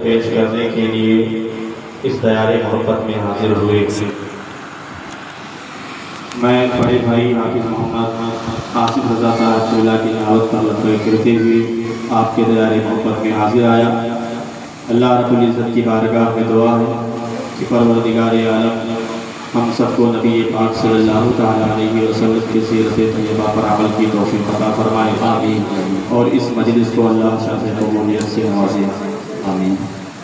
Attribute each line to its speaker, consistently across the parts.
Speaker 1: پیش کرنے کے لیے اس دیار محبت میں حاضر ہوئے۔ میں بڑے بھائی حافظ محمد آصف رضا صاحب چولہ کی دعوت پر لبیک کرتے ہوئے آپ کے دیار محبت میں حاضر آیا۔ اللہ رب العزت کی بارگاہ میں دعا ہے کہ پروردگار عالم ہم سب کو نبی پاک صلی اللہ تعالیٰ علیہ وسلم کی سیرت طیبہ پر عمل کی توفیق عطا فرمائے، آمین۔ اور اس مجلس کو اللہ شرف قبولیت سے نوازے، آمین۔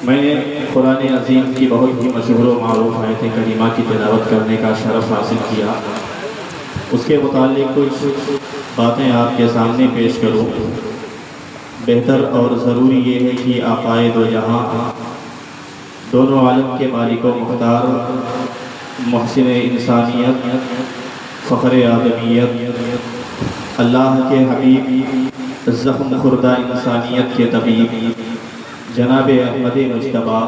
Speaker 1: میں نے قرآن عظیم کی بہت ہی مشہور و معروف آیت کریمہ کی تلاوت کرنے کا شرف حاصل کیا۔ اس کے متعلق کچھ باتیں آپ کے سامنے پیش کروں۔ بہتر اور ضروری یہ ہے کہ آقائے دو جہاں، دونوں عالم کے مالک و مختار، محسن انسانیت، فخر آدمیت، اللہ کے حبیب، زخم خوردہ انسانیت کے طبیب جناب احمد مجتبیٰ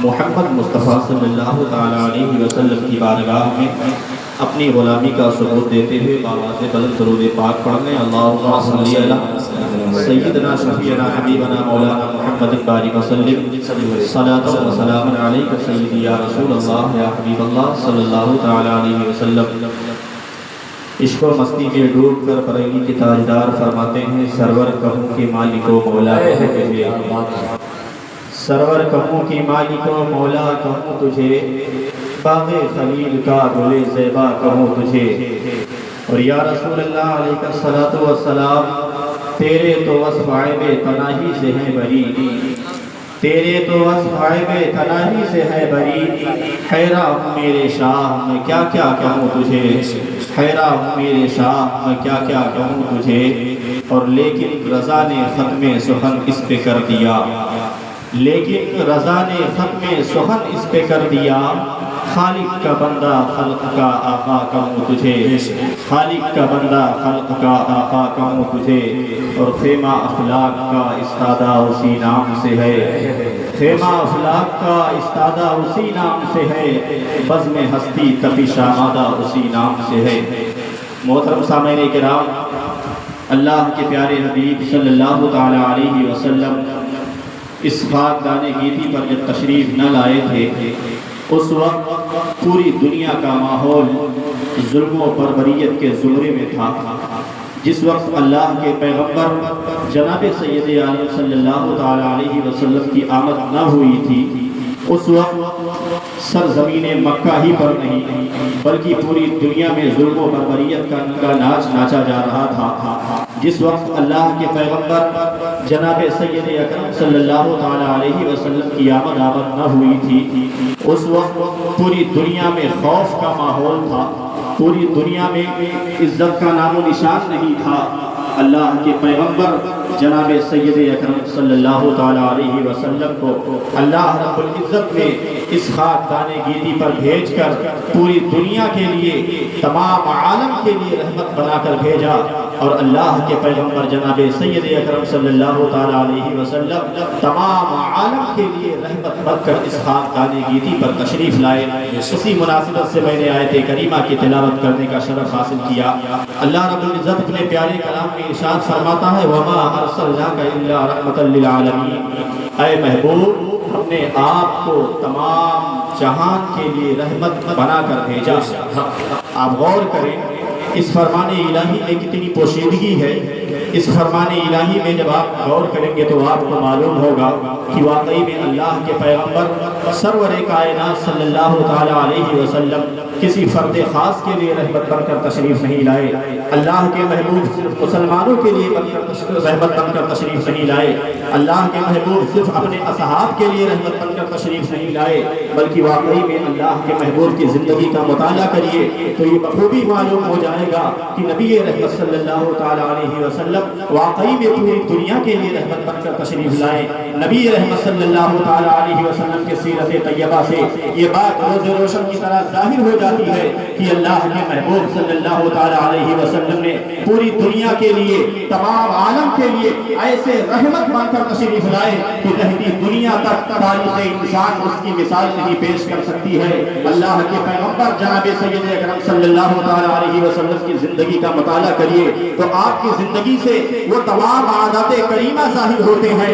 Speaker 1: محمد مصطفیٰ صلی اللہ تعالیٰ علیہ وسلم کی بارگاہ میں اپنی غلامی کا ثبوت دیتے ہوئے بآواز بلند درود پاک پڑھنے اللہم صلی علی سیدنا شفیعنا حبیبنا مولانا محمد بارک وسلم صلاۃ و سلام علیک سیدی یا رسول اللہ یا حبیب اللہ صلی اللہ تعالیٰ علیہ وسلم۔ عشق و مستی میں ڈوب کر بریلی کے تاجدار فرماتے ہیں سرور کہوں کہ مالک و مولا کہوں تجھے، سرور کہوں کہ مالک و مولا کہوں تجھے، باغ خلیل کا گل زیبا کہوں تجھے، اور یا رسول اللہ علیہ الصلوۃ والسلام تیرے تو وصف عیب تناہی سے ہیں بری، تیرے تو وصف عیب تناہی سے ہے بری، حیران میرے شاہ میں کیا کیا کہوں تجھے، حیران میرے شاہ میں کیا کیا کہوں تجھے، اور لیکن رضا نے ختم سخن اس پہ کر دیا، لیکن رضا نے ختم سخن اس پہ کر دیا، خالق کا بندہ خلق کا آقا کہوں تجھے، خالق کا بندہ خلق کا آقا کہوں تجھے، اور خیمہ اخلاق کا استادہ اسی نام سے ہے، خیمہ اخلاق کا استادہ اسی نام سے ہے، بزم ہستی تپش آمادہ اسی نام سے ہے۔ محترم سامعین کرام، اللہ کے پیارے حبیب صلی اللہ تعالیٰ علیہ وسلم اس خاکدان گیتی پر جب تشریف نہ لائے تھے، اس وقت پوری دنیا کا ماحول ظلم و بربریت کے زمرے میں تھا۔ جس وقت اللہ کے پیغمبر جناب سید عالم صلی اللہ تعالیٰ علیہ وسلم کی آمد نہ ہوئی تھی، اس وقت سرزمین مکہ ہی پر نہیں بلکہ پوری دنیا میں ظلم و بربریت کا ناچ ناچا جا رہا تھا۔ جس وقت اللہ کے پیغمبر جناب سید اکرم صلی اللہ تعالیٰ علیہ وسلم کی آمد نہ ہوئی تھی، اس وقت پوری دنیا میں خوف کا ماحول تھا، پوری دنیا میں عزت کا نام و نشان نہیں تھا۔ اللہ کے پیغمبر جناب سید اکرم صلی اللہ تعالیٰ علیہ وسلم کو اللہ رب العزت نے اس خاکدان گیتی پر بھیج کر پوری دنیا کے لیے، تمام عالم کے لیے رحمت بنا کر بھیجا، اور اللہ کے پیغمبر جناب سید اکرم صلی اللہ تعالیٰ علیہ وسلم تمام عالم کے لیے رحمت بن کر اس خاکدان گیتی پر تشریف لائے۔ اسی مناسبت سے میں نے آیت کریمہ کی تلاوت کرنے کا شرف حاصل کیا۔ اللہ رب العزت اپنے پیارے کلام میں ارشاد فرماتا ہے وَمَا أَرْسَلْنَاكَ إِلَّا رَحْمَةً لِّلْعَالَمِينَ، اے محبوب ہم نے آپ کو تمام جہان کے لیے رحمت بنا کر بھیجا۔ آپ غور کریں اس فرمان الہی میں کتنی پوشیدگی ہے۔ اس فرمان الہی میں جب آپ غور کریں گے تو آپ کو معلوم ہوگا کہ واقعی میں اللہ کے پیغمبر سرور کائنات صلی اللہ تعالیٰ علیہ وسلم کسی فرد خاص کے لیے رحمت بن کر تشریف نہیں لائے۔ اللہ کے محبوب صرف مسلمانوں کے لیے رحمت بن کر تشریف نہیں لائے۔ اللہ کے محبوب صرف اپنے اصحاب کے لیے رحمت بن کر تشریف نہیں لائے، بلکہ واقعی میں اللہ کے محبوب کی زندگی کا مطالعہ کریے تو یہ بخوبی معلوم ہو جائے گا کہ نبی رحمت صلی اللہ تعالیٰ علیہ وسلم واقعی میں پوری دنیا کے لیے رحمت بن کر تشریف لائے۔ نبی رحمت صلی اللہ تعالیٰ علیہ وسلم کے سیرت طیبہ سے یہ بات روز روشن کی طرح ظاہر ہو جاتی ہے کہ اللہ کے محبوب صلی اللہ تعالیٰ علیہ وسلم نے پوری دنیا کے لیے، تمام عالم کے لیے ایسے رحمت بن کر تشریف لائے کہ رہتی دنیا تک تاریخ انسان اس کی مثال نہیں پیش کر سکتی ہے۔ اللہ کے پیغمبر جناب سید اکرم صلی اللہ تعالیٰ علیہ وسلم کی زندگی کا مطالعہ کریے تو آپ کی زندگی سے وہ تمام عادات کریمہ ظاہر ہوتے ہیں،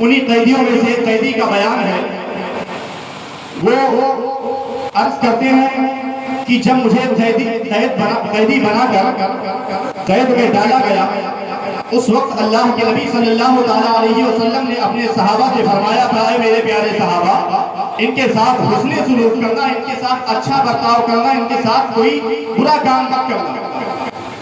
Speaker 2: انہی قیدیوں میں سے ایک قیدی کا بیان ہے، وہ عرض کرتے ہیں کہ جب مجھے قیدی بنا کر قید میں ڈالا گیا، اس وقت اللہ کے نبی صلی اللہ علیہ وسلم نے اپنے صحابہ سے فرمایا تھا، اے میرے پیارے صحابہ، ان کے ساتھ حسن سلوک کرنا، ان کے ساتھ اچھا برتاؤ کرنا، ان کے ساتھ کوئی برا کام مت کرنا۔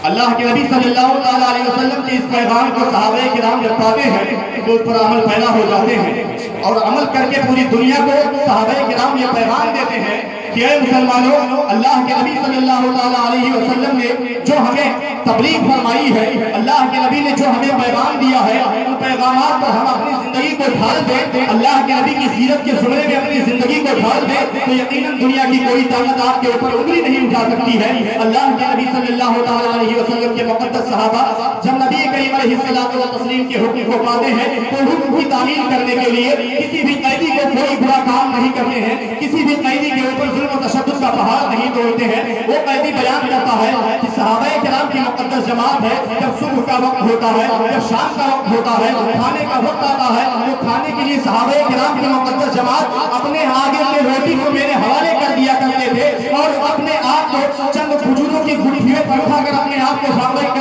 Speaker 2: اللہ کے نبی صلی اللہ علیہ وسلم کے اس پیغام کو صحابہ کرام جب پاتے ہیں تو اس پر عمل پیدا ہو جاتے ہیں، اور عمل کر کے پوری دنیا کو صحابہ کرام یہ پیغام دیتے ہیں کہ اے مسلمانوں، اللہ کے نبی صلی اللہ علیہ وسلم نے جو ہمیں تبلیغ فرمائی ہے، اللہ کے نبی نے جو ہمیں پیغام دیا ہے، ان پیغامات پر ہم اپنی زندگی کو ڈھال دیں، اللہ کے نبی کی سیرت کے زمرے میں اپنی زندگی کو ڈھال دیں، تو یقیناً دنیا کی کوئی طاقت آپ کے اوپر انگلی نہیں اٹھا سکتی ہے۔ اللہ کے نبی صلی اللہ علیہ وسلم کے مقدس صحابہ جب نبی کریم علیہ الصلوۃ والتسلیم کے حکم کو پاتے ہیں تو حکم کی تعمیل کرنے کے لیے کسی بھی قیدی کو کوئی برا کام نہیں کرتے ہیں، کسی بھی قیدی کے اوپر ظلم و تشدد کا پہاڑ نہیں توڑتے ہیں۔ وہ قیدی بیان کرتا ہے کہ صحابہ کرام کی مقدس جماعت ہے، جب صبح کا وقت ہوتا ہے، جب شام کا وقت ہوتا ہے، کھانے کا وقت آتا ہے، تو کھانے کے لیے صحابہ کرام کی مقدس جماعت اپنے آگے سے روٹی کو میرے حوالے کر دیا کرتے تھے، اور اپنے آپ کو چند کھجوروں کی گٹھیوں پر اٹھا کر اپنے آپ کو صحابہ کے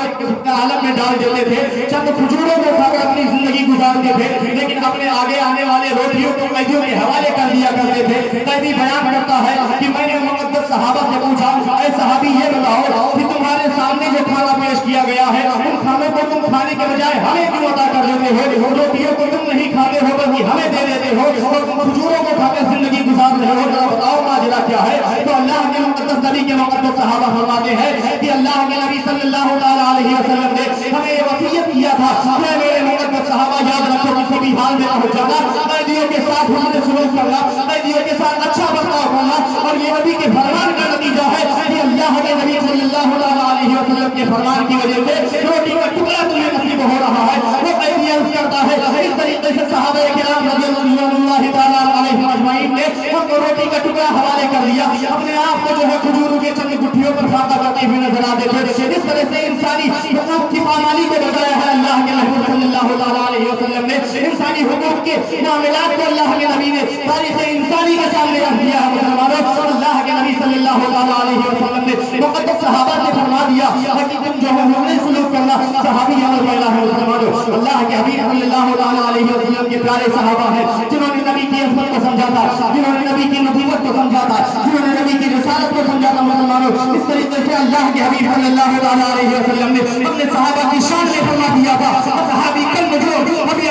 Speaker 2: عالم میں ڈال دیتے تھے، چند کھجوروں کو اٹھا کر اپنی زندگی گزارتے تھے، لیکن اپنے آگے آنے والے روٹیوں کو قیدیوں کے حوالے کر دیا کرتے تھے۔ قیدی بیان کرتا ہے کہ میں نے مقدس صحابہ سے پوچھا، اے صحابی یہ بتاؤ کہ تمہارے سامنے جو کھانا پیش کیا گیا ہے، ان کھانوں کو تم کھانے کے بجائے ہمیں کیوں عطا کر دیتے ہو؟ روٹیوں کو تم نہیں کھاتے ہو بلکہ ہمیں دے دیتے ہو، اور تم کھجوروں کو کھا کے زندگی گزار رہے ہو، ذرا بتاؤ ماجرا کیا ہے؟ تو اللہ کے مقدس نبی کے مقدس صحابہ فرماتے ہیں کہ اللہ کے نبی صلی اللہ علیہ وسلم نے ہمیں یہ وصیت کیا تھا کہ میرے مقدس صحابہ یاد رکھو کسی بھی حال میں پہنچ جانا، قیدیوں کے ساتھ حسن سلوک کرنا، قیدیوں کے ساتھ اچھا برتاؤ کرنا، اور یہ نبی کے فرمان کا نتیجہ ہے کہ اللہ کے نبی صلی اللہ علیہ وسلم کے فرمان کی وجہ سے روٹی کا ٹکڑا تمہیں نصیب ہو رہا ہے۔ وہ قیدی عرض کرتا ہے اس طریقے سے صحابہ کرام رضی اللہ تعالیٰ علیہم اجمعین نے ہم کو روٹی کا ٹکڑا حوالے کر دیا، اپنے آپ کو جو ہے کھجوروں کے چند گٹھیوں پر فاقہ کرتے ہوئے نظر آتے تھے۔ اس طرح سے انسانی حقوق کی پامالی کو بتایا ہے اللہ کے محبوب صلی اللہ علیہ وسلم نے، انسانی حقوق کے معاملات کو اللہ کے نبی نے تاریخ انسانی کے سامنے رکھ دیا ہے۔ مسلمانوں، اللہ کے نبی صلی اللہ علیہ وسلم نے مقدس صحابہ سے فرما دیا کہ تم جو ہے حسن سلوک کرنا، صحابی عمل پیدا ہے۔ مسلمانوں، اللہ کے حبیب صلی اللہ علیہ وسلم کے پیارے صحابہ ہیں جنہوں نے نبی کی عظمت کو سمجھا تھا، جنہوں نے نبی کی نبوت کو سمجھا تھا، جنہوں نے نبی کی رسالت کو سمجھا تھا۔ مسلمانوں، اس طریقے سے اللہ کے حبیب صلی اللہ علیہ وسلم نے اپنے صحابہ کی شان میں فرما دیا تھا، صحابی کل مجھول ابھی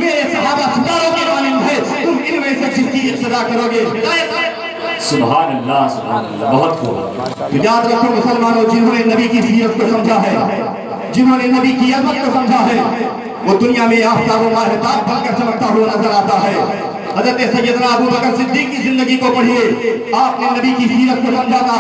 Speaker 2: میرے صحابہ ستاروں کے مانند ہے، تم ان میں سے جس کی اقتدا کرو گے۔
Speaker 3: سبحان اللہ، سبحان اللہ، بہت خوب۔
Speaker 2: یاد رکھو مسلمانوں، جنہوں نے نبی کی سیرت کو سمجھا ہے، جنہوں نے نبی کی عظمت کو سمجھا ہے، وہ دنیا میں آفتاب و ماہتاب بن کر چمکتا ہوا نظر آتا ہے۔ حضرت سیدنا ابو بکر صدیق کی زندگی کو پڑھیے، آپ نے نبی کی سیرت کو سمجھا تھا،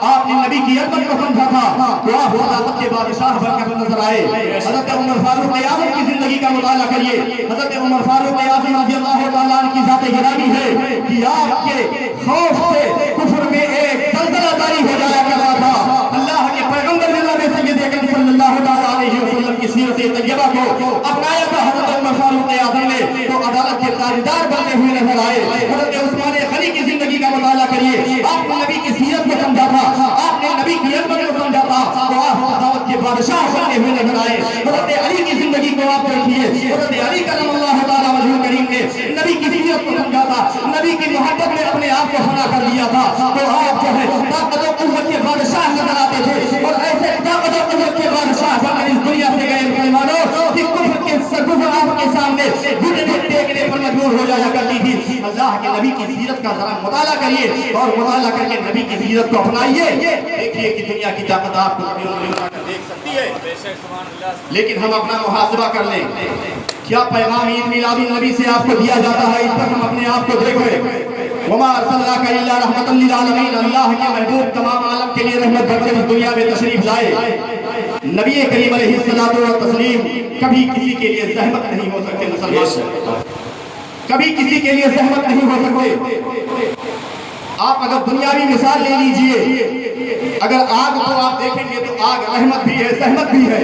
Speaker 2: آپ نے نبی کی عظمت کو سمجھا تھا، تو آپ خلافت کے بادشاہ بن کر نظر آئے۔ حضرت عمر فاروق اعظم کی زندگی کا مطالعہ کریے، حضرت عمر فاروق اعظم رضی اللہ تعالیٰ عنہ کی ذات گرامی ہے کہ آپ کے خوف سے کفر میں ایک زلزلہ طاری ہو جایا کرتا تھا۔ اللہ کے پیغمبر جناب سید اکرم صلی اللہ علیہ وسلم کی سیرت طیبہ کو اپنایا تھا حضرت عمر فاروق اعظم نے، تو عدالت کے تاجدار بنتے ہوئے نظر آئے۔ حضرت عثمان غنی کی زندگی کا مطالعہ کریے، آپ نے نبی کی سیرت کو سمجھا تھا، آپ نے نبی کی عظمت کو سمجھا تھا، تو آپ سخاوت کے بادشاہ بنتے ہوئے نظر آئے۔ حضرت علی کی زندگی کو آپ دیکھیے، حضرت علی کرم اللہ تعالیٰ وجہ کریم نے نبی کی سیرت کو سمجھا تھا، نبی کی محبت میں اپنے آپ کو فنا کر دیا تھا، تو آپ جو ہے طاقت و قوت کے بادشاہ نظر آتے تھے، اور ایسے طاقت و قوت کے بادشاہ بن کر اس دنیا سے گئے مسلمانوں کہ کفر کے سرکوفر آپ کے سامنے گھٹنے ٹیکنے پر مجبور ہو جایا کرتی تھی۔ اللہ کے نبی کی سیرت کا ذرا مطالعہ کریے، اور مطالعہ کر کے نبی کی سیرت کو اپنائیے، دیکھیے کہ دنیا کی طاقت آپ کو دیکھ سکتی ہے۔ لیکن ہم اپنا محاسبہ کر لیں، کیا پیغام عید میلاد النبی سے آپ کو دیا جاتا ہے؟ اس پر ہم اپنے آپ کو دیکھیں۔ وما ارسلناک الا رحمۃ للعالمین، اللہ کے محبوب تمام عالم کے لیے رحمت بن کر اس دنیا میں تشریف لائے۔ نبی کریم علیہ الصلوۃ والتسلیم کبھی کسی کے لیے زحمت نہیں ہو سکتے، مسلمان کبھی کسی کے لیے زحمت نہیں ہو سکتے۔ آپ اگر دنیاوی مثال لے لیجئے، اگر آگ کو آپ دیکھیں گے تو آگ رحمت بھی ہے، زحمت بھی ہے،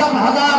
Speaker 2: 10,000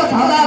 Speaker 2: 10,000